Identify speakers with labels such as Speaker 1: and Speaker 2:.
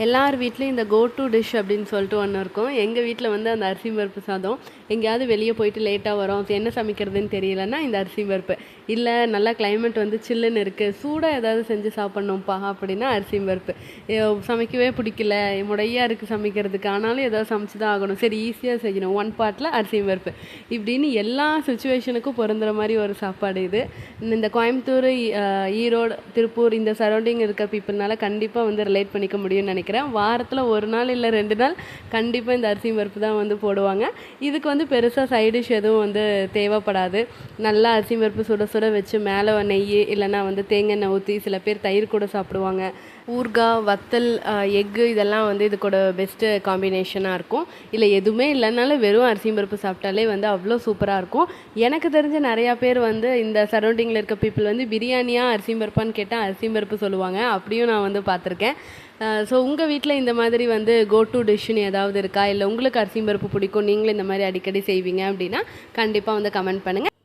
Speaker 1: எல்லார் வீட்லேயும் இந்த கோ டு டிஷ் அப்படின்னு சொல்லிட்டு ஒன்று இருக்கும். எங்கள் வீட்டில் வந்து அந்த அரிசி பருப்பு சாதம். எங்கேயாவது வெளியே போயிட்டு லேட்டாக வரோம், என்ன சமைக்கிறதுன்னு தெரியலன்னா இந்த அரிசி பருப்பு. இல்லை நல்லா கிளைமேட் வந்து சில்லுன்னு இருக்குது, சூடாக ஏதாவது செஞ்சு சாப்பிட்ணும்ப்பா அப்படின்னா அரிசி பருப்பு. சமைக்கவே பிடிக்கல, முடையாக இருக்குது சமைக்கிறதுக்கு, ஆனாலும் ஏதாவது சமைச்சு தான் ஆகணும், சரி ஈஸியாக செய்யணும், ஒன் பார்ட்டில் அரிசி பருப்பு. இப்படின்னு எல்லா சுச்சுவேஷனுக்கும் பொருந்துகிற மாதிரி ஒரு சாப்பாடு இது. இந்த கோயம்புத்தூர், ஈரோடு, திருப்பூர் இந்த சரௌண்டிங் இருக்க பீப்புள்னால கண்டிப்பாக வந்து ரிலேட் பண்ணிக்க முடியும்னு நினைக்கிறேன். வாரத்தில் ஒரு நாள் இல்லை 2 நாள் கண்டிப்பாக இந்த அரிசி பருப்பு தான் வந்து போடுவாங்க. இதுக்கு வந்து பெருசாக சைடிஷ் எதுவும் வந்து தேவைப்படாது. நல்லா அரிசி பருப்பு சுட சுட வச்சு மேலே நெய் இல்லைன்னா வந்து தேங்காய் எண்ணெய் ஊற்றி, சில பேர் தயிர் கூட சாப்பிடுவாங்க. ஊறுகாய், வத்தல், எக்கு இதெல்லாம் வந்து இது கூட பெஸ்ட்டு காம்பினேஷனாக இருக்கும். இல்லை எதுவுமே இல்லைனாலும் வெறும் அரிசி பருப்பு சாப்பிட்டாலே வந்து அவ்வளோ சூப்பராக இருக்கும். எனக்கு தெரிஞ்ச நிறையா பேர் வந்து இந்த சரௌண்டிங்கில் இருக்க பீப்புள் வந்து பிரியாணியாக அரிசி பருப்பான்னு கேட்டால் அரிசி பருப்பு சொல்லுவாங்க. அப்படியும் நான் வந்து பார்த்துருக்கேன். ஸோ உங்கள் வீட்டில் இந்த மாதிரி வந்து கோ டு டிஷ்ஷுன்னு ஏதாவது இருக்கா? இல்லை உங்களுக்கு அரிசி பருப்பு பிடிக்கும், நீங்களும் இந்த மாதிரி அடிக்கடி செய்வீங்க அப்படின்னா கண்டிப்பாக வந்து கமெண்ட் பண்ணுங்கள்.